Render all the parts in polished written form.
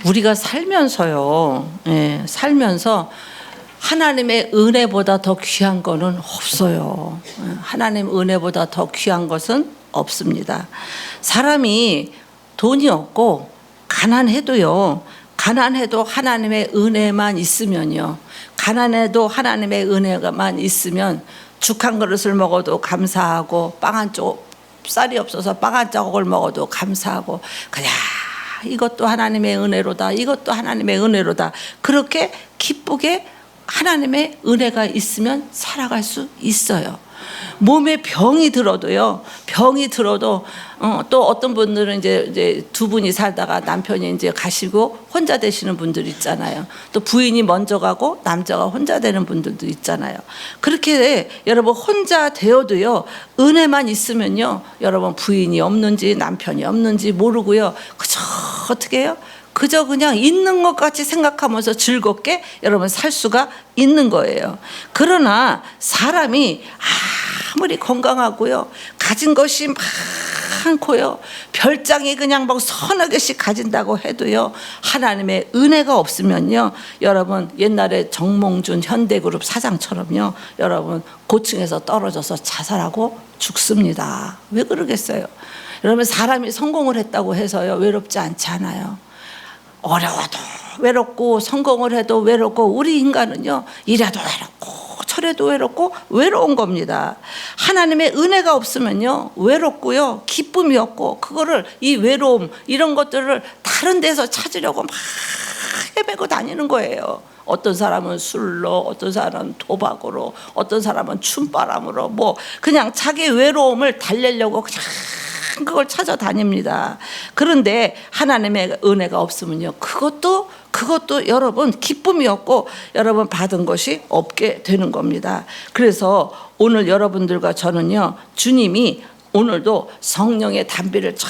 우리가 살면서요, 살면서 하나님의 은혜보다 더 귀한 거는 없어요. 하나님 은혜보다 더 귀한 것은 없습니다. 사람이 돈이 없고 가난해도요, 가난해도 하나님의 은혜만 있으면요, 가난해도 하나님의 은혜만 있으면 죽 한 그릇을 먹어도 감사하고 빵 한 쪽 쌀이 없어서 빵 한 조각을 먹어도 감사하고, 그냥 이것도 하나님의 은혜로다, 이것도 하나님의 은혜로다, 그렇게 기쁘게 하나님의 은혜가 있으면 살아갈 수 있어요. 몸에 병이 들어도요, 병이 들어도 또 어떤 분들은 이제 두 분이 살다가 남편이 이제 가시고 혼자 되시는 분들 있잖아요. 또 부인이 먼저 가고 남자가 혼자 되는 분들도 있잖아요. 그렇게 여러분 혼자 되어도요, 은혜만 있으면요, 여러분 부인이 없는지 남편이 없는지 모르고요, 그저 어떻게 해요? 그저 그냥 있는 것 같이 생각하면서 즐겁게 여러분 살 수가 있는 거예요. 그러나 사람이 아무리 건강하고요, 가진 것이 많고요, 별장이 그냥 막 서너 개씩 가진다고 해도요, 하나님의 은혜가 없으면요, 여러분 옛날에 정몽준 현대그룹 사장처럼요, 여러분 고층에서 떨어져서 자살하고 죽습니다. 왜 그러겠어요? 여러분 사람이 성공을 했다고 해서요 외롭지 않지 않아요. 어려워도 외롭고 성공을 해도 외롭고, 우리 인간은요 이래도 외롭고 저래도 외롭고 외로운 겁니다. 하나님의 은혜가 없으면요 외롭고요 기쁨이 없고, 그거를 이 외로움 이런 것들을 다른 데서 찾으려고 막 헤매고 다니는 거예요. 어떤 사람은 술로, 어떤 사람은 도박으로, 어떤 사람은 춤바람으로, 뭐 그냥 자기 외로움을 달래려고 그냥 그걸 찾아다닙니다. 그런데 하나님의 은혜가 없으면요, 그것도 여러분 기쁨이 없고 여러분 받은 것이 없게 되는 겁니다. 그래서 오늘 여러분들과 저는요, 주님이 오늘도 성령의 담비를 쫙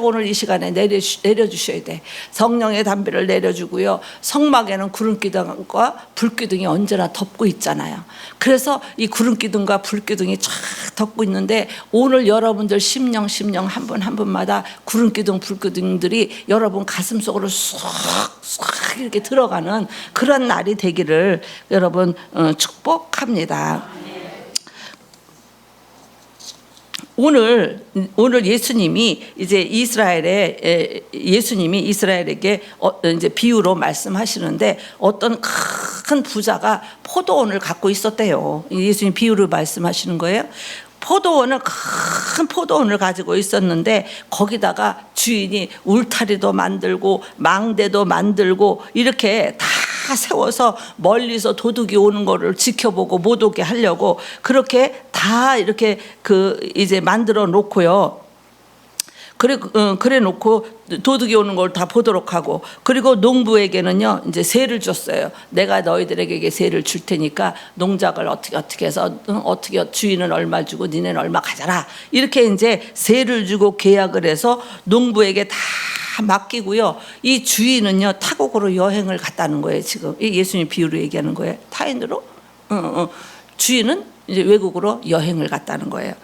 오늘 이 시간에 내려주셔야 돼. 성령의 담비를 내려주고요, 성막에는 구름기둥과 불기둥이 언제나 덮고 있잖아요. 그래서 이 구름기둥과 불기둥이 쫙 덮고 있는데, 오늘 여러분들 심령 한 분 한 분마다 구름기둥 불기둥들이 여러분 가슴 속으로 쏙 이렇게 들어가는 그런 날이 되기를 여러분 축복합니다. 오늘 예수님이 이제 이스라엘에게 이제 비유로 말씀하시는데, 어떤 큰 부자가 포도원을 갖고 있었대요. 예수님 비유로 말씀하시는 거예요. 큰 포도원을 가지고 있었는데, 거기다가 주인이 울타리도 만들고 망대도 만들고 이렇게 다 세워서 멀리서 도둑이 오는 거를 지켜보고 못 오게 하려고 그렇게 다 이렇게 이제 만들어 놓고요. 그래 놓고 도둑이 오는 걸 다 보도록 하고, 그리고 농부에게는요 이제 세를 줬어요. 내가 너희들에게 세를 줄 테니까 농작을 어떻게 해서 어떻게 주인은 얼마 주고 니네는 얼마 가져라, 이렇게 이제 세를 주고 계약을 해서 농부에게 다 맡기고요. 이 주인은요 타국으로 여행을 갔다는 거예요. 지금 예수님 비유로 얘기하는 거예요. 타인으로 주인은 이제 외국으로 여행을 갔다는 거예요.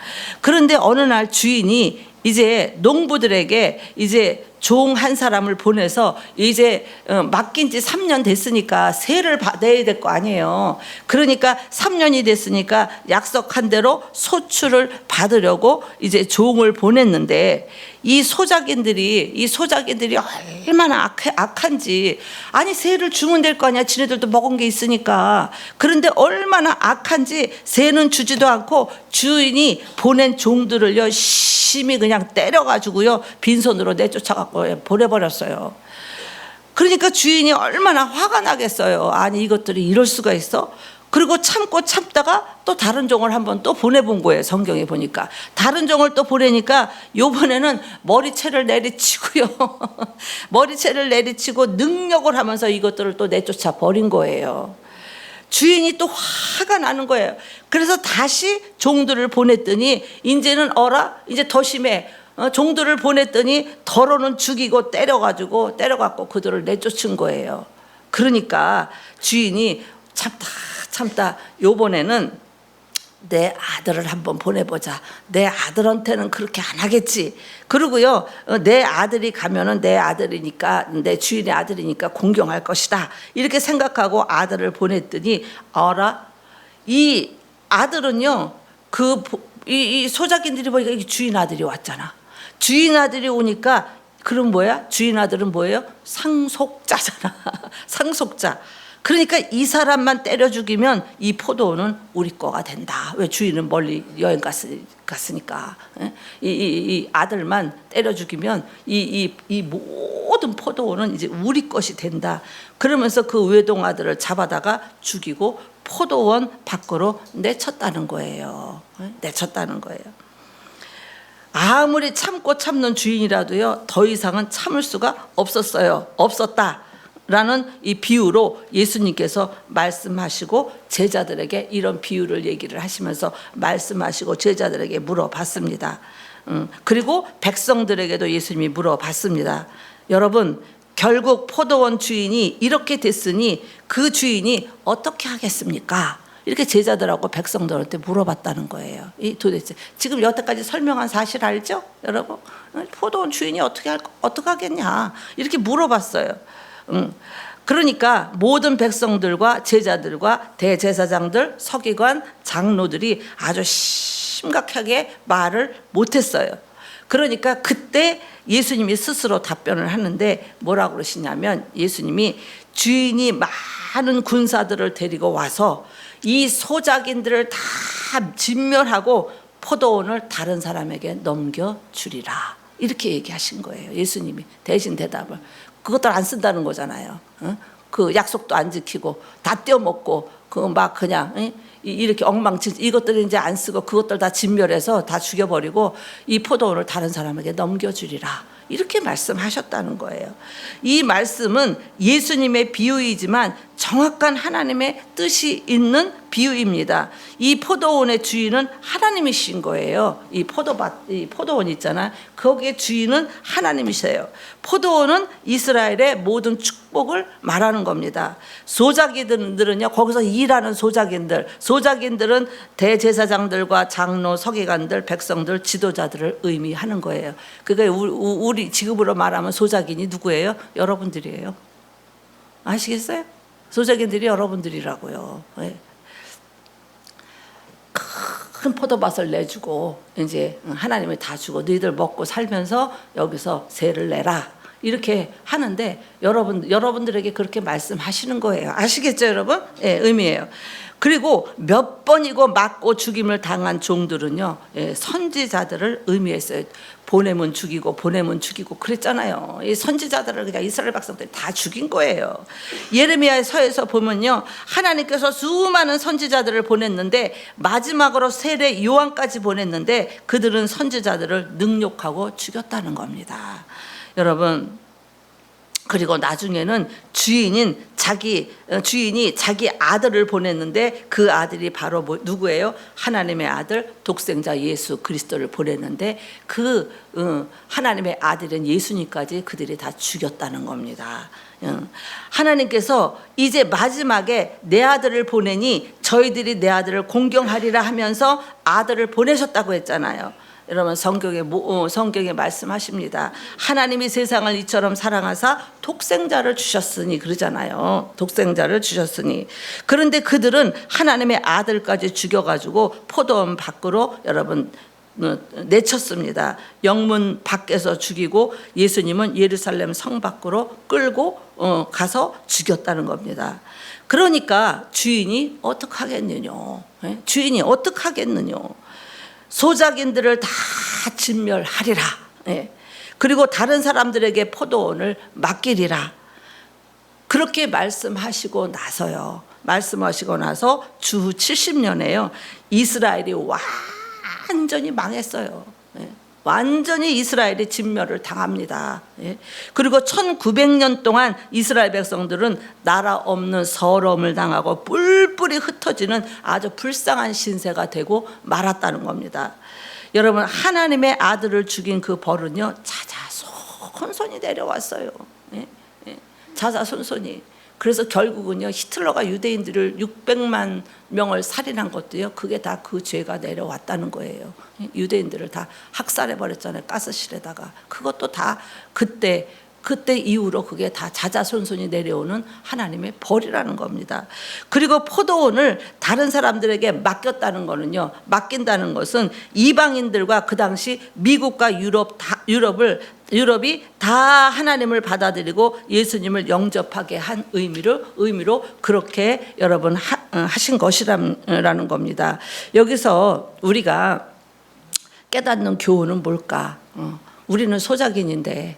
그런데 어느 날 주인이 이제 농부들에게 이제 종 한 사람을 보내서, 이제 맡긴 지 3년 됐으니까 세를 내야 될 거 아니에요. 그러니까 3년이 됐으니까 약속한 대로 소출을 받으려고 이제 종을 보냈는데, 이 소작인들이 얼마나 악한지, 아니 세를 주면 될 거 아니야, 지네들도 먹은 게 있으니까. 그런데 얼마나 악한지 세는 주지도 않고 주인이 보낸 종들을요 심히 그냥 때려가지고요 빈손으로 내쫓아갖고 보내버렸어요. 그러니까 주인이 얼마나 화가 나겠어요. 아니 이것들이 이럴 수가 있어? 그리고 참다가 또 다른 종을 한번 또 보내본 거예요. 성경에 보니까 다른 종을 또 보내니까 요번에는 머리채를 내리치고요 머리채를 내리치고 능력을 하면서 이것들을 또 내쫓아 버린 거예요. 주인이 또 화가 나는 거예요. 그래서 다시 종들을 보냈더니 이제는 이제 더 심해. 종들을 보냈더니 더러는 죽이고 때려갖고 그들을 내쫓은 거예요. 그러니까 주인이 참다 요번에는 내 아들을 한번 보내보자. 내 아들한테는 그렇게 안 하겠지. 그리고요, 내 아들이 가면은 내 아들이니까, 내 주인의 아들이니까 공경할 것이다. 이렇게 생각하고 아들을 보냈더니, 이 아들은요, 이 소작인들이 보니까 이 주인 아들이 왔잖아. 주인 아들이 오니까, 그럼 뭐야? 주인 아들은 뭐예요? 상속자잖아. 상속자. 그러니까 이 사람만 때려 죽이면 이 포도원은 우리 거가 된다. 왜? 주인은 멀리 여행 갔으니까. 이 아들만 때려 죽이면 이 모든 포도원은 이제 우리 것이 된다. 그러면서 그 외동 아들을 잡아다가 죽이고 포도원 밖으로 내쳤다는 거예요. 내쳤다는 거예요. 아무리 참고 참는 주인이라도요, 더 이상은 참을 수가 없었다. 라는 이 비유로 예수님께서 말씀하시고 제자들에게 이런 비유를 얘기를 하시면서 말씀하시고 제자들에게 물어봤습니다. 그리고 백성들에게도 예수님이 물어봤습니다. 여러분, 결국 포도원 주인이 이렇게 됐으니 그 주인이 어떻게 하겠습니까? 이렇게 제자들하고 백성들한테 물어봤다는 거예요. 도대체 지금 여태까지 설명한 사실 알죠? 여러분, 포도원 주인이 어떻게 하겠냐 이렇게 물어봤어요. 그러니까 모든 백성들과 제자들과 대제사장들, 서기관, 장로들이 아주 심각하게 말을 못했어요. 그러니까 그때 예수님이 스스로 답변을 하는데 뭐라고 그러시냐면, 예수님이 주인이 많은 군사들을 데리고 와서 이 소작인들을 다 진멸하고 포도원을 다른 사람에게 넘겨주리라, 이렇게 얘기하신 거예요. 예수님이 대신 대답을. 그것들 안 쓴다는 거잖아요. 그 약속도 안 지키고 다 떼어먹고 그 막 그냥 이렇게 엉망진, 이것들을 이제 안 쓰고 그것들 다 진멸해서 다 죽여버리고 이 포도원을 다른 사람에게 넘겨주리라, 이렇게 말씀하셨다는 거예요. 이 말씀은 예수님의 비유이지만 정확한 하나님의 뜻이 있는 비유입니다. 이 포도원의 주인은 하나님이신 거예요. 이 포도원 있잖아. 거기에 주인은 하나님이세요. 포도원은 이스라엘의 모든 축복을 말하는 겁니다. 소작인들은요, 거기서 일하는 소작인들은 대제사장들과 장로, 서기관들, 백성들, 지도자들을 의미하는 거예요. 그러니까 우리 지금으로 말하면 소작인이 누구예요? 여러분들이에요. 아시겠어요? 소작인들이 여러분들이라고요. 큰 포도밭을 내주고 이제 하나님을 다 주고 너희들 먹고 살면서 여기서 세를 내라, 이렇게 하는데 여러분들에게 그렇게 말씀하시는 거예요. 아시겠죠, 여러분? 의미예요. 그리고 몇 번이고 맞고 죽임을 당한 종들은요, 선지자들을 의미했어요. 보내면 죽이고 그랬잖아요. 이 선지자들을 그냥 이스라엘 백성들이 다 죽인 거예요. 예레미야의 서에서 보면요, 하나님께서 수많은 선지자들을 보냈는데 마지막으로 세례 요한까지 보냈는데 그들은 선지자들을 능욕하고 죽였다는 겁니다. 여러분, 그리고 나중에는 주인이 자기 아들을 보냈는데 그 아들이 바로 누구예요? 하나님의 아들 독생자 예수 그리스도를 보냈는데 그 하나님의 아들인 예수님까지 그들이 다 죽였다는 겁니다. 하나님께서 이제 마지막에 내 아들을 보내니 저희들이 내 아들을 공경하리라 하면서 아들을 보내셨다고 했잖아요. 여러분, 성경에 말씀하십니다. 하나님이 세상을 이처럼 사랑하사 독생자를 주셨으니, 그러잖아요. 독생자를 주셨으니. 그런데 그들은 하나님의 아들까지 죽여가지고 포도원 밖으로 여러분 내쳤습니다. 영문 밖에서 죽이고 예수님은 예루살렘 성 밖으로 끌고 가서 죽였다는 겁니다. 그러니까 주인이 어떡하겠느냐? 주인이 어떡하겠느냐? 소작인들을 다 진멸하리라. 그리고 다른 사람들에게 포도원을 맡기리라. 그렇게 말씀하시고 나서 주후 70년에요. 이스라엘이 완전히 망했어요. 완전히 이스라엘이 진멸을 당합니다. 그리고 1900년 동안 이스라엘 백성들은 나라 없는 서러움을 당하고 뿔뿔이 흩어지는 아주 불쌍한 신세가 되고 말았다는 겁니다. 여러분, 하나님의 아들을 죽인 그 벌은요, 자자손손이 내려왔어요. 자자손손이. 그래서 결국은요, 히틀러가 유대인들을 600만 명을 살인한 것도요, 그게 다 그 죄가 내려왔다는 거예요. 유대인들을 다 학살해 버렸잖아요, 가스실에다가. 그것도 다 그때 이후로 그게 다 자자손손이 내려오는 하나님의 벌이라는 겁니다. 그리고 포도원을 다른 사람들에게 맡겼다는 맡긴다는 것은 이방인들과 그 당시 미국과 유럽이 다 하나님을 받아들이고 예수님을 영접하게 한 의미로 그렇게 여러분 하신 것이라는 겁니다. 여기서 우리가 깨닫는 교훈은 뭘까? 우리는 소작인인데,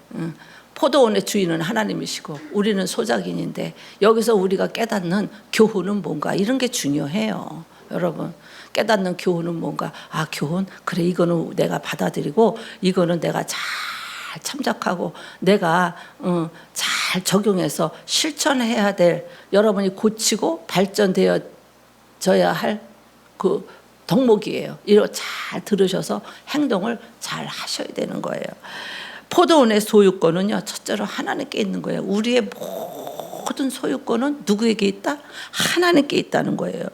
포도원의 주인은 하나님이시고 우리는 소작인인데, 여기서 우리가 깨닫는 교훈은 뭔가? 이런 게 중요해요. 여러분, 깨닫는 교훈은 뭔가? 교훈? 그래, 이거는 내가 받아들이고 이거는 내가 잘 참작하고 내가 잘 적용해서 실천해야 될, 여러분이 고치고 발전되어져야 할 그 덕목이에요. 이거 잘 들으셔서 행동을 잘 하셔야 되는 거예요. 포도원의 소유권은요, 첫째로 하나님께 있는 거예요. 우리의 모든 소유권은 누구에게 있다? 하나님께 있다는 거예요.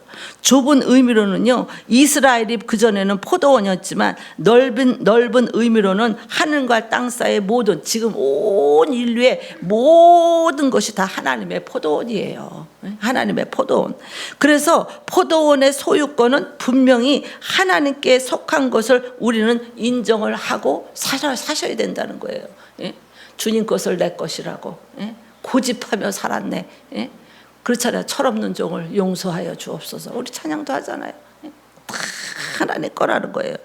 좁은 의미로는요, 이스라엘이 그전에는 포도원이었지만 넓은 의미로는 하늘과 땅 사이의 모든, 지금 온 인류의 모든 것이 다 하나님의 포도원이에요. 하나님의 포도원. 그래서 포도원의 소유권은 분명히 하나님께 속한 것을 우리는 인정을 하고 사셔야 된다는 거예요. 주님 것을 내 것이라고 고집하며 살았네. 그렇잖아요. 철없는 종을 용서하여 주옵소서. 우리 찬양도 하잖아요. 다 하나님 거라는 거예요.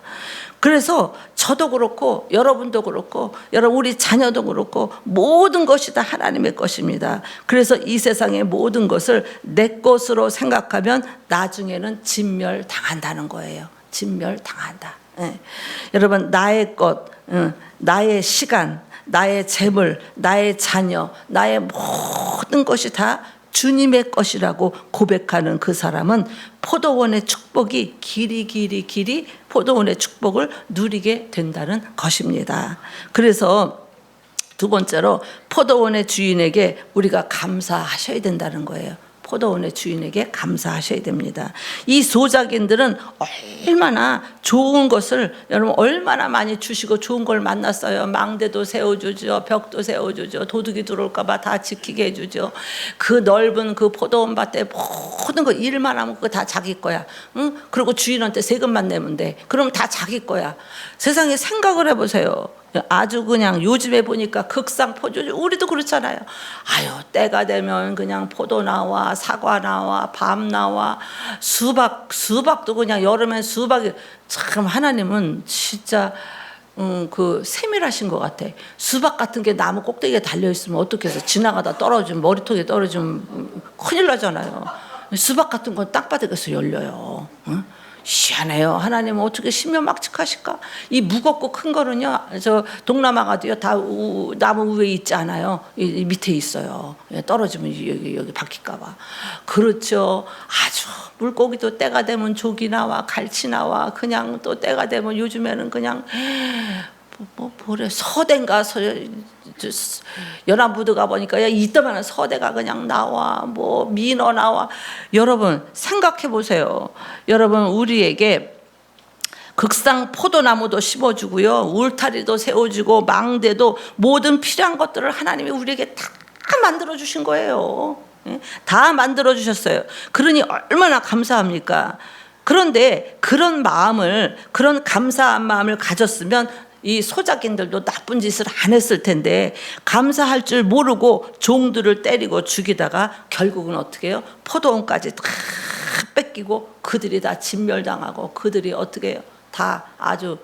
그래서 저도 그렇고 여러분도 그렇고 우리 자녀도 그렇고 모든 것이 다 하나님의 것입니다. 그래서 이 세상의 모든 것을 내 것으로 생각하면 나중에는 진멸당한다는 거예요. 진멸당한다. 여러분, 나의 것, 나의 시간, 나의 재물, 나의 자녀, 나의 모든 것이 다 주님의 것이라고 고백하는 그 사람은 포도원의 축복이 길이 포도원의 축복을 누리게 된다는 것입니다. 그래서 두 번째로 포도원의 주인에게 우리가 감사하셔야 된다는 거예요. 포도원의 주인에게 감사하셔야 됩니다. 이 소작인들은 얼마나 좋은 것을 여러분 얼마나 많이 주시고 좋은 걸 만났어요. 망대도 세워주죠, 벽도 세워주죠, 도둑이 들어올까 봐 다 지키게 해주죠. 그 넓은 그 포도원 밭에 모든 거 일만 하면 그거 다 자기 거야. 응? 그리고 주인한테 세금만 내면 돼. 그럼 다 자기 거야. 세상에 생각을 해보세요. 아주 그냥 요즘에 보니까 극상포도, 우리도 그렇잖아요. 때가 되면 그냥 포도 나와, 사과 나와, 밤 나와, 수박도 그냥 여름엔 수박이, 참 하나님은 진짜 그 세밀하신 것 같아. 수박 같은 게 나무 꼭대기에 달려 있으면 어떻게 해서 지나가다 떨어지면, 머리통에 떨어지면 큰일 나잖아요. 수박 같은 건 땅바닥에서 열려요. 응? 희한해요. 하나님은 어떻게 신묘막측하실까? 이 무겁고 큰 거는요, 저 동남아 가도요, 다 나무 위에 있지 않아요. 이 밑에 있어요. 떨어지면 여기 박힐까봐. 그렇죠. 아주 물고기도 때가 되면 조기 나와, 갈치 나와. 그냥 또 때가 되면 요즘에는 그냥 뭐래 서대인가 연안부두 가 보니까 이따만한 서대가 그냥 나와, 뭐 민어 나와. 여러분 생각해 보세요. 여러분, 우리에게 극상 포도나무도 심어주고요, 울타리도 세워주고, 망대도, 모든 필요한 것들을 하나님이 우리에게 다 만들어 주신 거예요. 다 만들어 주셨어요. 그러니 얼마나 감사합니까? 그런데 그런 감사한 마음을 가졌으면 이 소작인들도 나쁜 짓을 안 했을 텐데, 감사할 줄 모르고 종들을 때리고 죽이다가 결국은 어떻게 해요? 포도원까지 다 뺏기고 그들이 다 진멸당하고, 그들이 어떻게 해요? 다 아주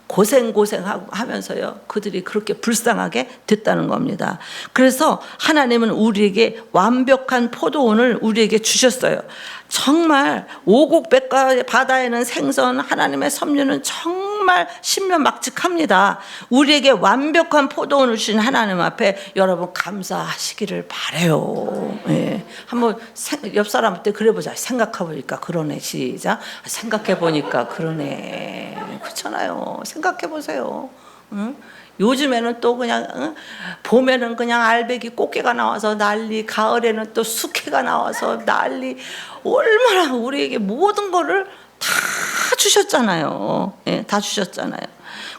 고생하면서요, 그들이 그렇게 불쌍하게 됐다는 겁니다. 그래서 하나님은 우리에게 완벽한 포도원을 우리에게 주셨어요. 정말 오곡백과 바다에는 생선, 하나님의 섭리는 정말 신묘막측합니다. 우리에게 완벽한 포도원을 주신 하나님 앞에 여러분 감사하시기를 바라요. 한번 옆 사람한테 그래보자. 생각해보니까 그러네. 시작. 생각해보니까 그러네. 그렇잖아요. 생각해보세요. 응? 요즘에는 또 그냥 봄에는 그냥 알배기 꽃게가 나와서 난리, 가을에는 또 숙회가 나와서 난리. 얼마나 우리에게 모든 거를 다 주셨잖아요. 예, 다 주셨잖아요.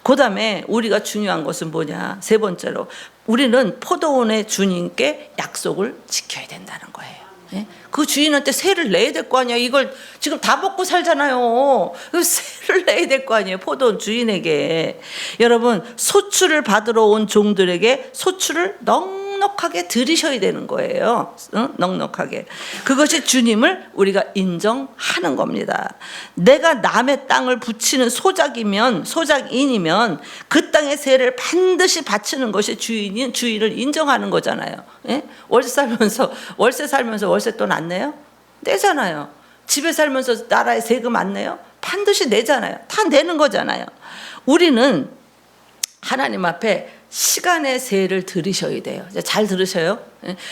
그 다음에 우리가 중요한 것은 뭐냐? 세 번째로 우리는 포도원의 주님께 약속을 지켜야 된다는 거예요. 예? 그 주인한테 세를 내야 될 거 아니야. 이걸 지금 다 먹고 살잖아요. 세를 내야 될 거 아니에요. 포도원 주인에게. 여러분, 소출을 받으러 온 종들에게 소출을 넉넉하게 드리셔야 되는 거예요. 넉넉하게. 그것이 주님을 우리가 인정하는 겁니다. 내가 남의 땅을 붙이는 소작인이면 그 땅의 세를 반드시 바치는 것이 주인을 인정하는 거잖아요. 예? 월세 살면서 월세 돈 안 내요? 내잖아요. 집에 살면서 나라에 세금 안 내요? 반드시 내잖아요. 다 내는 거잖아요. 우리는 하나님 앞에 시간의 세를 드리셔야 돼요. 잘 들으셔요.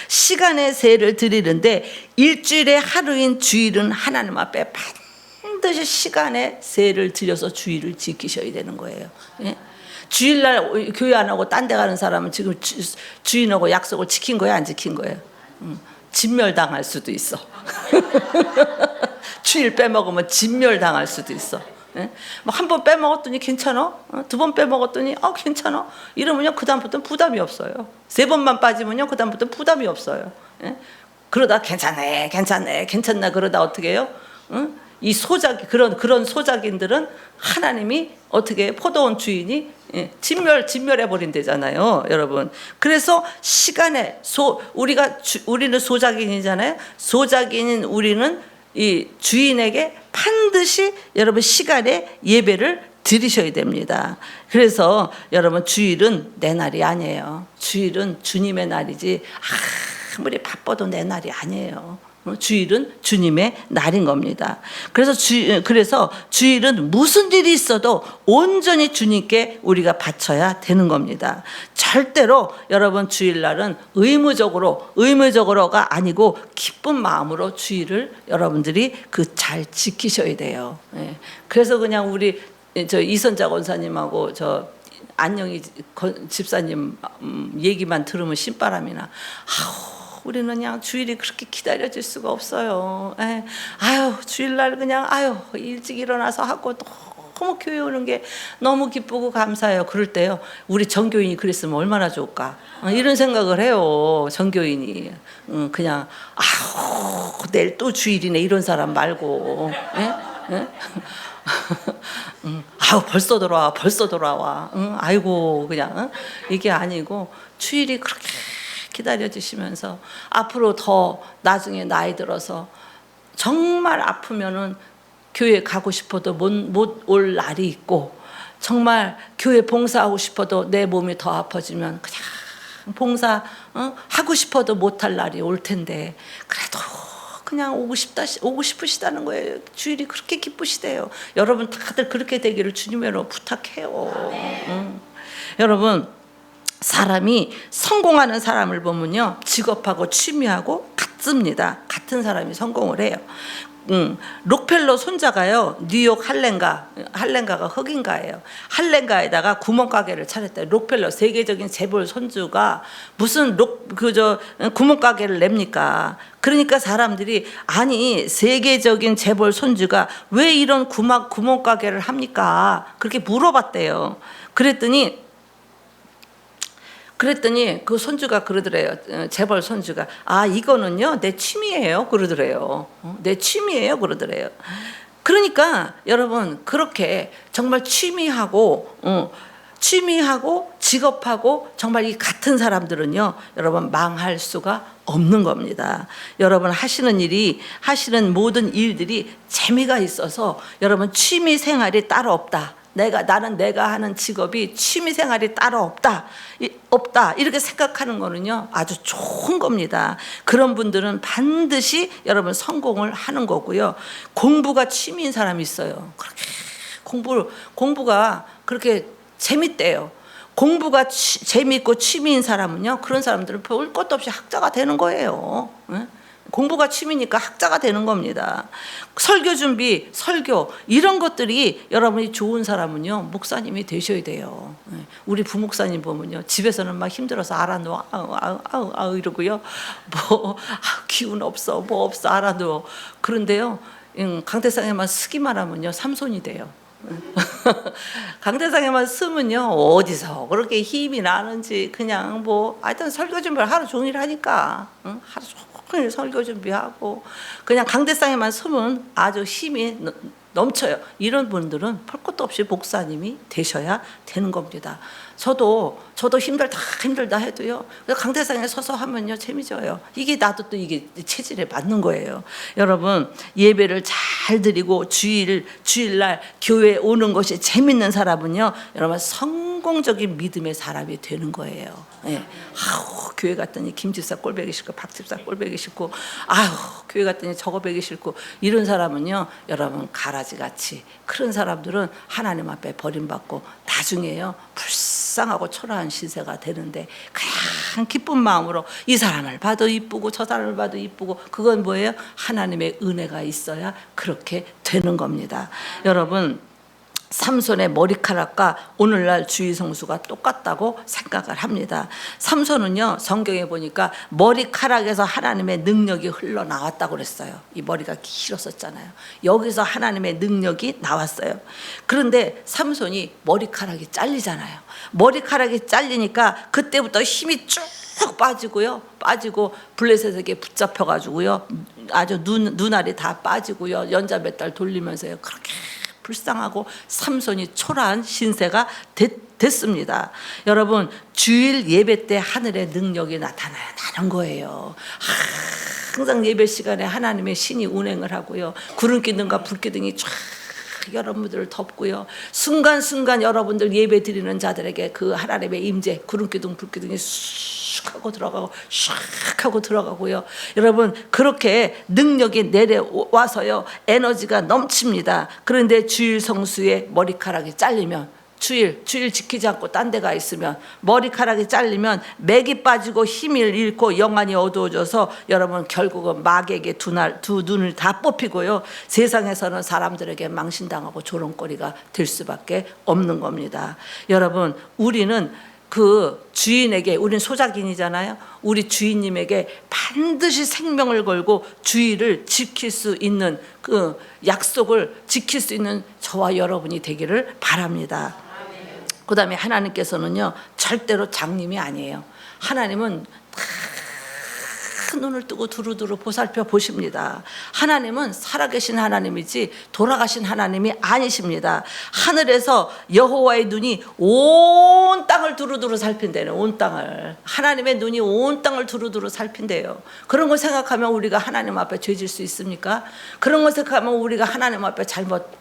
시간의 세를 드리는데 일주일의 하루인 주일은 하나님 앞에 반드시 시간의 세를 드려서 주일을 지키셔야 되는 거예요. 주일날 교회 안 하고 딴 데 가는 사람은 지금 주인하고 약속을 지킨 거야, 안 지킨 거예요? 진멸당할 수도 있어. 주일 빼먹으면 진멸당할 수도 있어. 한 번 빼먹었더니 괜찮아? 두 번 빼먹었더니 괜찮아? 이러면요 그다음부터는 부담이 없어요. 세 번만 빠지면요 그다음부터는 부담이 없어요. 그러다 괜찮나 그러다 어떻게 해요? 이 그런 소작인들은 하나님이 어떻게 포도원 주인이 진멸해 버린대잖아요, 여러분. 그래서 시간에 우리는 소작인이잖아요. 소작인인 우리는 이 주인에게 반드시 여러분 시간에 예배를 드리셔야 됩니다. 그래서 여러분 주일은 내 날이 아니에요. 주일은 주님의 날이지 아무리 바빠도 내 날이 아니에요. 주일은 주님의 날인 겁니다. 그래서 주일은 무슨 일이 있어도 온전히 주님께 우리가 바쳐야 되는 겁니다. 절대로 여러분 주일날은 의무적으로가 아니고 기쁜 마음으로 주일을 여러분들이 잘 지키셔야 돼요. 그래서 그냥 우리 이선자 권사님하고 안영희 집사님 얘기만 들으면 신바람이 나. 우리는 그냥 주일이 그렇게 기다려질 수가 없어요. 주일날 그냥 일찍 일어나서 하고 너무 교회 오는 게 너무 기쁘고 감사해요. 그럴 때요 우리 전교인이 그랬으면 얼마나 좋을까 이런 생각을 해요. 전교인이 그냥 내일 또 주일이네 이런 사람 말고 벌써 돌아와 아이고 그냥 이게 아니고 주일이 그렇게 기다려주시면서 앞으로 더 나중에 나이 들어서 정말 아프면은 교회 가고 싶어도 못 올 날이 있고 정말 교회 봉사하고 싶어도 내 몸이 더 아파지면 그냥 봉사 하고 싶어도 못할 날이 올 텐데 그래도 그냥 오고 싶으시다는 거예요. 주일이 그렇게 기쁘시대요. 여러분 다들 그렇게 되기를 주님으로 부탁해요. 여러분 사람이 성공하는 사람을 보면요 직업하고 취미하고 같습니다. 같은 사람이 성공을 해요. 록펠러 손자가요 뉴욕 할렌가가 흑인가예요. 할렌가에다가 구멍가게를 차렸대요. 록펠러 세계적인 재벌 손주가 무슨 구멍가게를 냅니까? 그러니까 사람들이 아니 세계적인 재벌 손주가 왜 이런 구멍가게를 합니까? 그렇게 물어봤대요. 그랬더니 그 손주가 그러더래요. 재벌 손주가 이거는요 내 취미예요 그러더래요. 내 취미예요 그러더래요. 그러니까 여러분 그렇게 정말 취미하고 직업하고 정말 이 같은 사람들은요 여러분 망할 수가 없는 겁니다. 여러분 하시는 모든 일들이 재미가 있어서 여러분 취미 생활이 따로 없다. 나는 내가 하는 직업이 취미 생활이 따로 없다 이렇게 생각하는 거는요 아주 좋은 겁니다. 그런 분들은 반드시 여러분 성공을 하는 거고요. 공부가 취미인 사람이 있어요. 그렇게 공부가 그렇게 재밌대요. 공부가 재미있고 취미인 사람은요 그런 사람들은 볼 것도 없이 학자가 되는 거예요. 공부가 취미니까 학자가 되는 겁니다. 설교 준비, 설교 이런 것들이 여러분이 좋은 사람은요 목사님이 되셔야 돼요. 우리 부목사님 보면요 집에서는 막 힘들어서 알아누워 아우 이러고요 뭐 기운 없어 뭐 없어 알아누워. 그런데요 강대상에만 쓰기만 하면요 삼손이 돼요. 강대상에만 쓰면요 어디서 그렇게 힘이 나는지 그냥 뭐 하여튼 설교 준비를 하루 종일 하니까 하루 종일 설교 준비하고 그냥 강대상에만 서면 아주 힘이 넘쳐요. 이런 분들은 볼 것도 없이 목사님이 되셔야 되는 겁니다. 저도 힘들다 해도요 강대상에 서서 하면요 재미져요. 이게 나도 또 이게 체질에 맞는 거예요. 여러분 예배를 잘 드리고 주일날 교회에 오는 것이 재밌는 사람은요 여러분 성공적인 믿음의 사람이 되는 거예요. 예. 아우 교회 갔더니 김집사 꼴보기 싫고 박집사 꼴보기 싫고 아우 교회 갔더니 저거 보기 싫고 이런 사람은요 여러분 가라지같이 그런 사람들은 하나님 앞에 버림받고 나중에요 불쌍하고 초라한 신세가 되는데 그냥 기쁜 마음으로 이 사람을 봐도 이쁘고 저 사람을 봐도 이쁘고 그건 뭐예요? 하나님의 은혜가 있어야 그렇게 되는 겁니다. 여러분 삼손의 머리카락과 오늘날 주의 성수가 똑같다고 생각을 합니다. 삼손은요 성경에 보니까 머리카락에서 하나님의 능력이 흘러나왔다고 그랬어요. 이 머리가 길었었잖아요. 여기서 하나님의 능력이 나왔어요. 그런데 삼손이 머리카락이 잘리잖아요. 머리카락이 잘리니까 그때부터 힘이 쭉 빠지고 블레셋에게 붙잡혀가지고요 아주 눈알이 다 빠지고요 연자 몇 달 돌리면서요 그렇게 불쌍하고 삼손이 초라한 신세가 됐습니다. 여러분 주일 예배 때 하늘의 능력이 나타나야 하는 거예요. 항상 예배 시간에 하나님의 신이 운행을 하고요 구름기둥과 불기둥이 쫙 여러분들을 덮고요 순간순간 여러분들 예배 드리는 자들에게 그 하나님의 임재 구름기둥 불기둥이 슉 하고 들어가고 슉 하고 들어가고요 여러분 그렇게 능력이 내려와서요 에너지가 넘칩니다. 그런데 주일 성수의 머리카락이 잘리면 주일 지키지 않고 딴 데 가 있으면 머리카락이 잘리면 맥이 빠지고 힘을 잃고 영안이 어두워져서 여러분 결국은 마귀에게 두 눈을 다 뽑히고요 세상에서는 사람들에게 망신당하고 조롱거리가 될 수밖에 없는 겁니다. 여러분 우리는 그 주인에게 우리는 소작인이잖아요. 우리 주인님에게 반드시 생명을 걸고 주의를 지킬 수 있는 그 약속을 지킬 수 있는 저와 여러분이 되기를 바랍니다. 그 다음에 하나님께서는요 절대로 장님이 아니에요. 하나님은 큰 눈을 뜨고 두루두루 보살펴 보십니다. 하나님은 살아계신 하나님이지 돌아가신 하나님이 아니십니다. 하늘에서 여호와의 눈이 온 땅을 두루두루 살핀대요. 온 땅을. 하나님의 눈이 온 땅을 두루두루 살핀대요. 그런 걸 생각하면 우리가 하나님 앞에 죄질 수 있습니까? 그런 걸 생각하면 우리가 하나님 앞에 잘못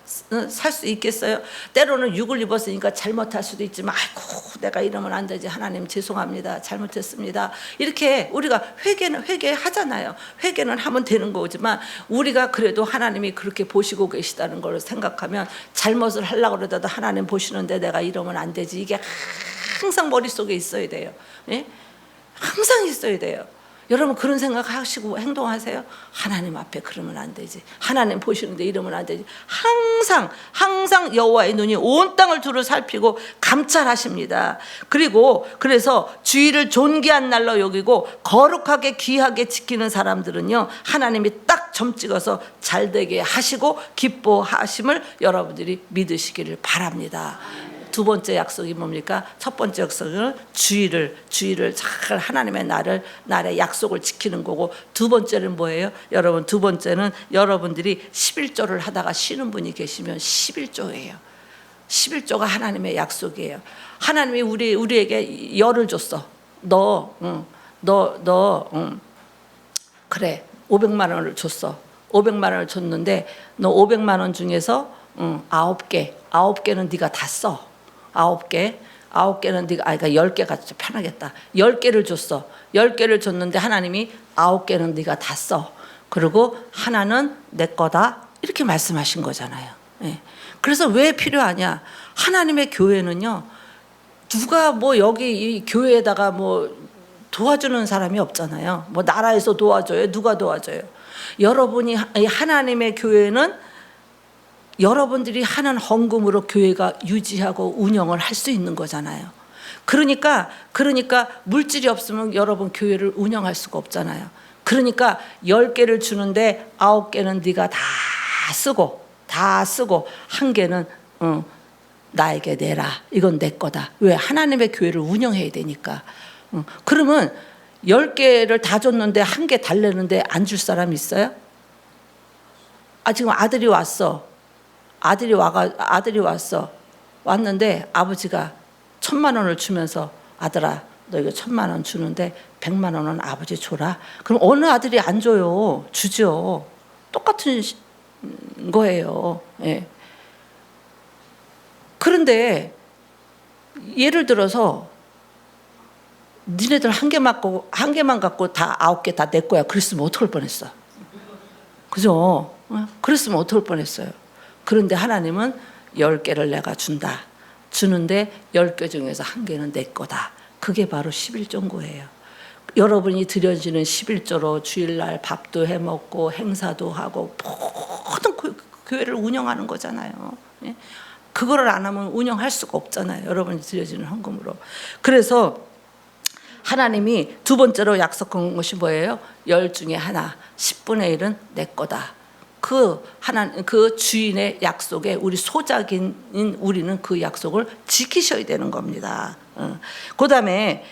살 수 있겠어요? 때로는 육을 입었으니까 잘못할 수도 있지만 아이고 내가 이러면 안 되지 하나님 죄송합니다 잘못했습니다 이렇게 우리가 회개하잖아요. 회개는 하면 되는 거지만 우리가 그래도 하나님이 그렇게 보시고 계시다는 걸 생각하면 잘못을 하려고 그러다도 하나님 보시는데 내가 이러면 안 되지 이게 항상 머릿속에 있어야 돼요. 예? 항상 있어야 돼요. 여러분 그런 생각하시고 행동하세요. 하나님 앞에 그러면 안 되지. 하나님 보시는데 이러면 안 되지. 항상 여호와의 눈이 온 땅을 두루 살피고 감찰하십니다. 그리고 그래서 주일을 존귀한 날로 여기고 거룩하게 귀하게 지키는 사람들은요 하나님이 딱 점 찍어서 잘되게 하시고 기뻐하심을 여러분들이 믿으시기를 바랍니다. 두 번째 약속이 뭡니까? 첫 번째 약속은 주일을 잘 하나님의 날의 약속을 지키는 거고 두 번째는 뭐예요? 여러분 두 번째는 여러분들이 11조를 하다가 쉬는 분이 계시면 11조예요. 11조가 하나님의 약속이에요. 하나님이 우리에게 열을 줬어. 그래 500만 원을 줬어. 500만 원을 줬는데 너 500만 원 중에서 9개는 네가 다 써. 9개는 네가 그러니까 10개가 편하겠다. 10개를 줬어. 10개를 줬는데 하나님이 9개는 네가 다 써. 그리고 하나는 내 거다. 이렇게 말씀하신 거잖아요. 예. 그래서 왜 필요하냐? 하나님의 교회는요. 누가 뭐 여기 이 교회에다가 뭐 도와주는 사람이 없잖아요. 뭐 나라에서 도와줘요? 누가 도와줘요? 여러분이 하나님의 교회는 여러분들이 하는 헌금으로 교회가 유지하고 운영을 할 수 있는 거잖아요. 그러니까 물질이 없으면 여러분 교회를 운영할 수가 없잖아요. 그러니까 10개를 주는데 9개는 네가 다 쓰고 1개는 나에게 내라. 이건 내 거다. 왜? 하나님의 교회를 운영해야 되니까. 그러면 10개를 다 줬는데 1개 달래는데 안 줄 사람 있어요? 지금 아들이 왔는데 아버지가 1,000만 원을 주면서 아들아 너 이거 1,000만 원 주는데 100만 원은 아버지 줘라. 그럼 어느 아들이 안 줘요? 주죠. 똑같은 거예요. 예. 그런데 예를 들어서 니네들 1개만 갖고 다 9개 다 내 거야. 그랬으면 어떡할 뻔했어. 그죠? 그랬으면 어떡할 뻔했어요. 그런데 하나님은 10개를 내가 준다. 주는데 10개 중에서 1개는 내 거다. 그게 바로 11조인 거예요. 여러분이 드려지는 11조로 주일날 밥도 해먹고 행사도 하고 모든 교회를 운영하는 거잖아요. 그거를 안 하면 운영할 수가 없잖아요. 여러분이 드려지는 헌금으로. 그래서 하나님이 두 번째로 약속한 것이 뭐예요? 10 중에 하나, 10분의 1은 내 거다. 그 주인의 약속에 우리 소작인 우리는 그 약속을 지키셔야 되는 겁니다. 그다음에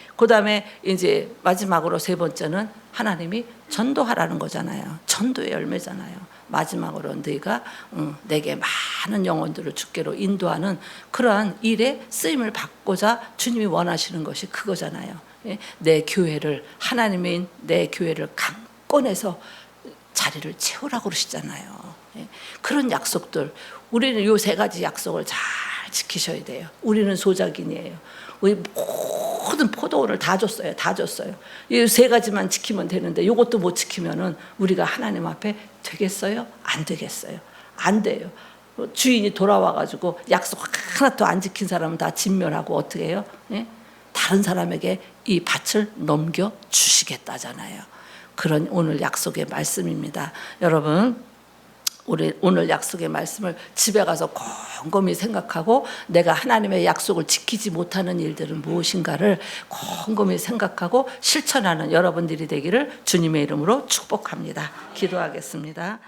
이제 마지막으로 세 번째는 하나님이 전도하라는 거잖아요. 전도의 열매잖아요. 마지막으로 너희가 내게 많은 영혼들을 주께로 인도하는 그러한 일에 쓰임을 받고자 주님이 원하시는 것이 그거잖아요. 내 교회를 하나님의 내 교회를 강권해서 자리를 채우라고 그러시잖아요. 그런 약속들 우리는 요 3가지 약속을 잘 지키셔야 돼요. 우리는 소작인이에요. 우리 모든 포도원을 다 줬어요. 이 3가지만 지키면 되는데 이것도 못 지키면은 우리가 하나님 앞에 되겠어요? 안 되겠어요. 안 돼요. 주인이 돌아와가지고 약속 하나도 안 지킨 사람은 다 진멸하고 어떻게 해요? 다른 사람에게 이 밭을 넘겨 주시겠다잖아요. 그런 오늘 약속의 말씀입니다. 여러분 우리 오늘 약속의 말씀을 집에 가서 곰곰이 생각하고 내가 하나님의 약속을 지키지 못하는 일들은 무엇인가를 곰곰이 생각하고 실천하는 여러분들이 되기를 주님의 이름으로 축복합니다. 기도하겠습니다.